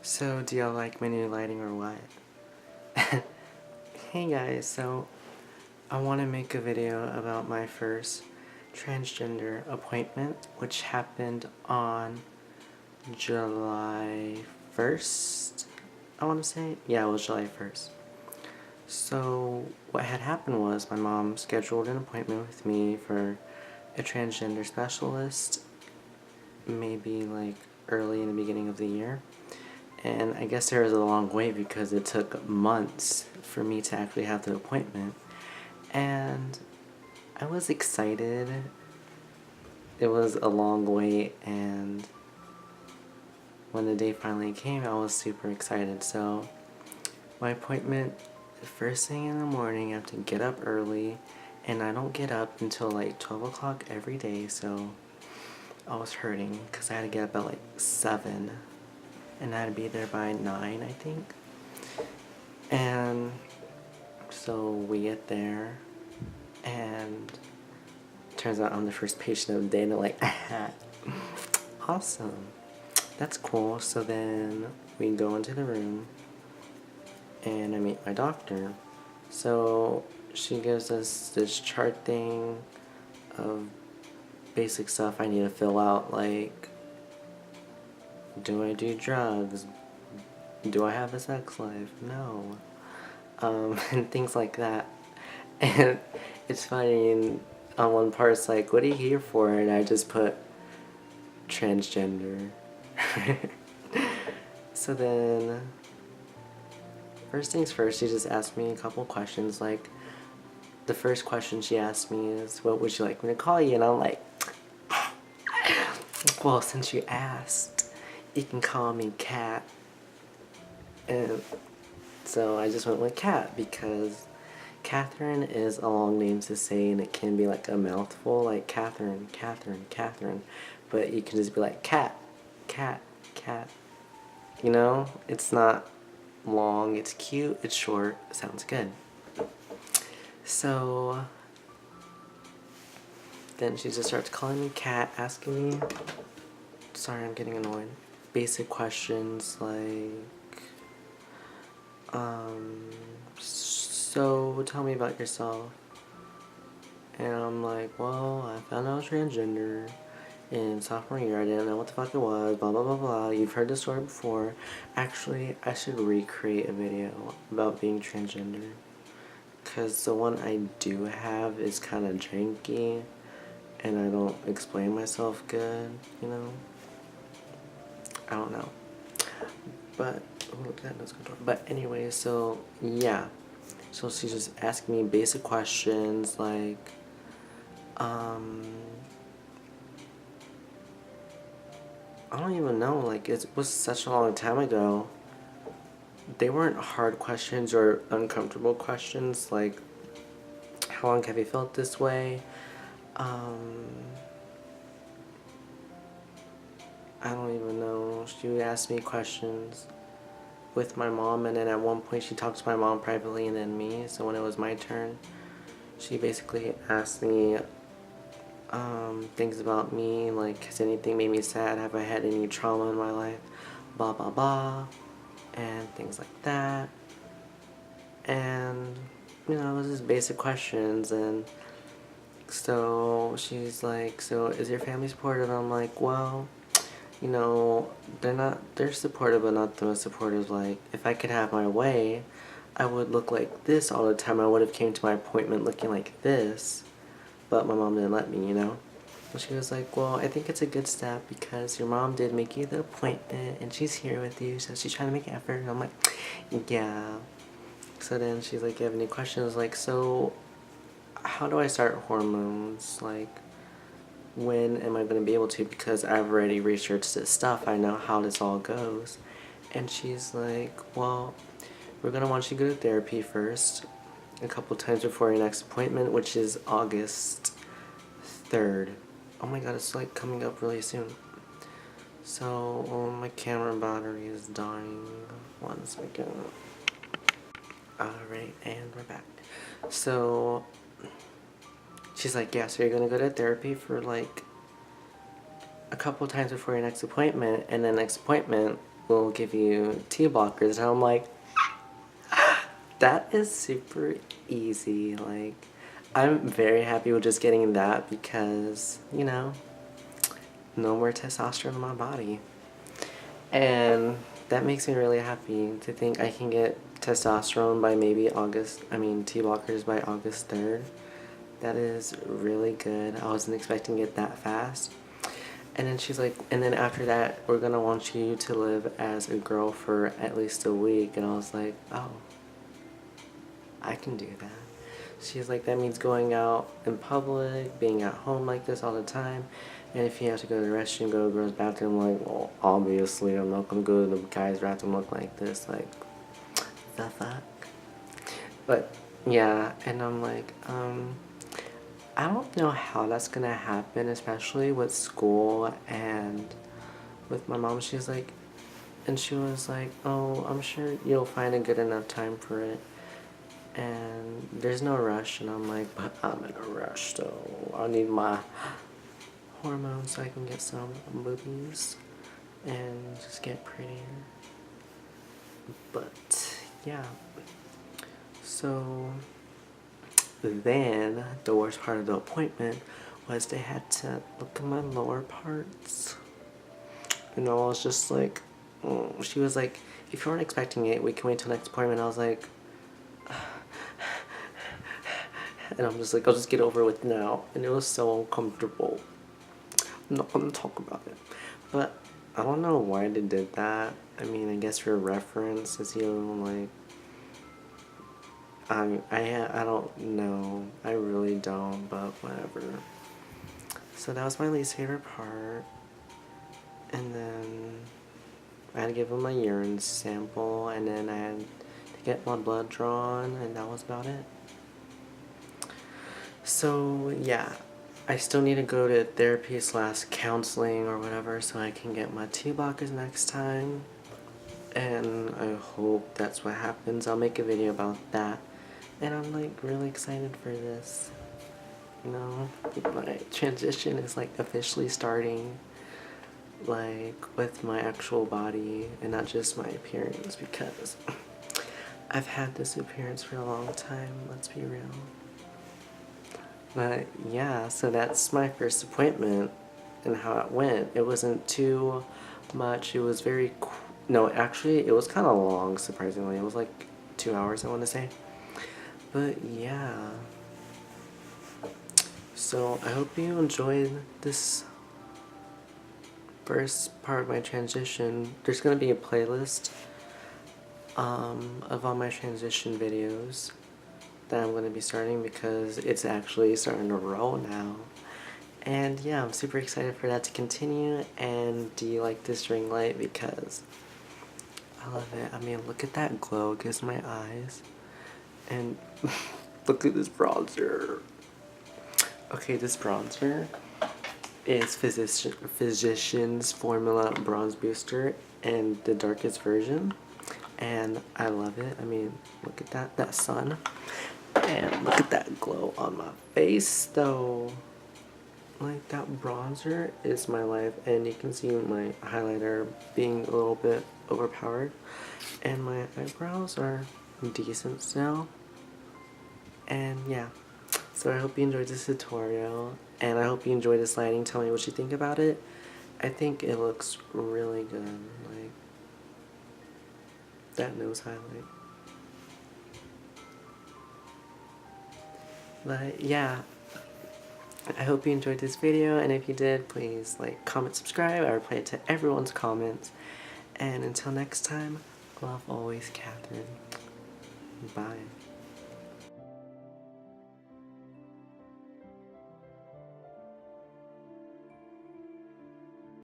So, do y'all like my new lighting or what? Hey guys, so I want to make a video about my first transgender appointment, which happened on July 1st, I want to say. Yeah, it was July 1st. So, what had happened was my mom scheduled an appointment with me for a transgender specialist, maybe like early in the beginning of the year. And I guess there was a long wait because it took months for me to actually have the appointment. And I was excited. It was a long wait, and when the day finally came, I was super excited. So my appointment, the first thing in the morning, I have to get up early, and I don't get up until like 12 o'clock every day, so I was hurting because I had to get up at like 7. And I had to be there by 9, I think. And so we get there, and turns out I'm the first patient of the day, and they're like, awesome, that's cool. So then we go into the room, and I meet my doctor. So she gives us this chart thing of basic stuff I need to fill out, like, do I do drugs? Do I have a sex life? No. And things like that. And it's funny, and on one part it's like, what are you here for? And I just put transgender. So then, first things first, she just asked me a couple questions. Like, the first question she asked me is, what would you like me to call you? And I'm like, well, since you asked, you can call me Kat. And so I just went with Kat because Catherine is a long name to say, and it can be like a mouthful, like Catherine, Catherine, Catherine. But you can just be like Kat, Kat, Kat. You know? It's not long, it's cute, it's short, it sounds good. So then she just starts calling me Kat, asking me, sorry, I'm getting annoyed, basic questions like, so tell me about yourself. And I'm like, well, I found out transgender in sophomore year. I didn't know what the fuck it was, blah, blah, blah, blah. You've heard the story before. Actually, I should recreate a video about being transgender, because the one I do have is kind of janky, and I don't explain myself good, you know? I don't know. But, oh, that does control. But anyway, so, yeah. So she's just asking me basic questions like, I don't even know, like, it was such a long time ago. They weren't hard questions or uncomfortable questions, like, how long have you felt this way? I don't even know. She would ask me questions with my mom, and then at one point she talked to my mom privately and then me. So when it was my turn, she basically asked me things about me, like, has anything made me sad, have I had any trauma in my life, blah blah blah, and things like that. And you know, it was just basic questions. And so she's like, so is your family supportive? I'm like, well, you know, they're supportive, but not the most supportive. Like, if I could have my way, I would look like this all the time. I would have came to my appointment looking like this, but my mom didn't let me, you know? And she was like, well, I think it's a good step because your mom did make you the appointment and she's here with you, so she's trying to make an effort. And I'm like, yeah. So then she's like, you have any questions? Like, so how do I start hormones? Like, when am I going to be able to? Because I've already researched this stuff. I know how this all goes. And she's like, well, we're going to want you to go to therapy first a couple times before your next appointment, which is August 3rd. Oh my god, it's like coming up really soon. So, my camera battery is dying. 1 second. Alright, and we're back. So, she's like, yeah, so you're gonna go to therapy for like a couple times before your next appointment, and the next appointment we'll give you T blockers. And I'm like, that is super easy. Like, I'm very happy with just getting that because, you know, no more testosterone in my body. And that makes me really happy to think I can get testosterone by maybe T blockers by August 3rd. That is really good. I wasn't expecting it that fast. And then she's like, and then after that, we're gonna want you to live as a girl for at least a week. And I was like, oh, I can do that. She's like, that means going out in public, being at home like this all the time. And if you have to go to the restroom, go to the girls' bathroom, I'm like, well, obviously I'm not gonna go to the guy's bathroom look like this. Like, the fuck? But, yeah, and I'm like, I don't know how that's gonna happen, especially with school and with my mom. She was like, oh, I'm sure you'll find a good enough time for it. And there's no rush. And I'm like, but I'm in a rush, so I need my hormones so I can get some boobies and just get prettier. But, yeah. So then the worst part of the appointment was they had to look at my lower parts. You know, I was just like, oh. She was like, if you weren't expecting it, we can wait till next appointment. I was like, and I'm just like, I'll just get over with now. And it was so uncomfortable. I'm not gonna talk about it. But I don't know why they did that. I mean, I guess for reference, as you like, I don't know. I really don't, but whatever. So that was my least favorite part. And then I had to give him my urine sample, and then I had to get my blood drawn, and that was about it. So yeah, I still need to go to therapy / counseling or whatever so I can get my T blockers next time. And I hope that's what happens. I'll make a video about that. And I'm like really excited for this. You know, my transition is like officially starting, like with my actual body and not just my appearance, because I've had this appearance for a long time, let's be real. But yeah, so that's my first appointment and how it went. It wasn't too much. It was very no, actually it was kind of long, surprisingly. It was like 2 hours, I want to say. But yeah, so I hope you enjoyed this first part of my transition. There's gonna be a playlist of all my transition videos that I'm gonna be starting because it's actually starting to roll now. And yeah, I'm super excited for that to continue. And do you like this ring light? Because I love it. I mean, look at that glow it gives my eyes. And look at this bronzer. Okay, this bronzer is Physicians Formula Bronze Booster and the darkest version. And I love it. I mean, look at that sun. And look at that glow on my face, though. Like, that bronzer is my life. And you can see my highlighter being a little bit overpowered. And my eyebrows are decent still. And yeah, so I hope you enjoyed this tutorial, and I hope you enjoyed this lighting. Tell me what you think about it. I think it looks really good, like that nose highlight. But yeah, I hope you enjoyed this video, and if you did, please like, comment, subscribe. I reply to everyone's comments. And until next time, love always, Catherine. Bye.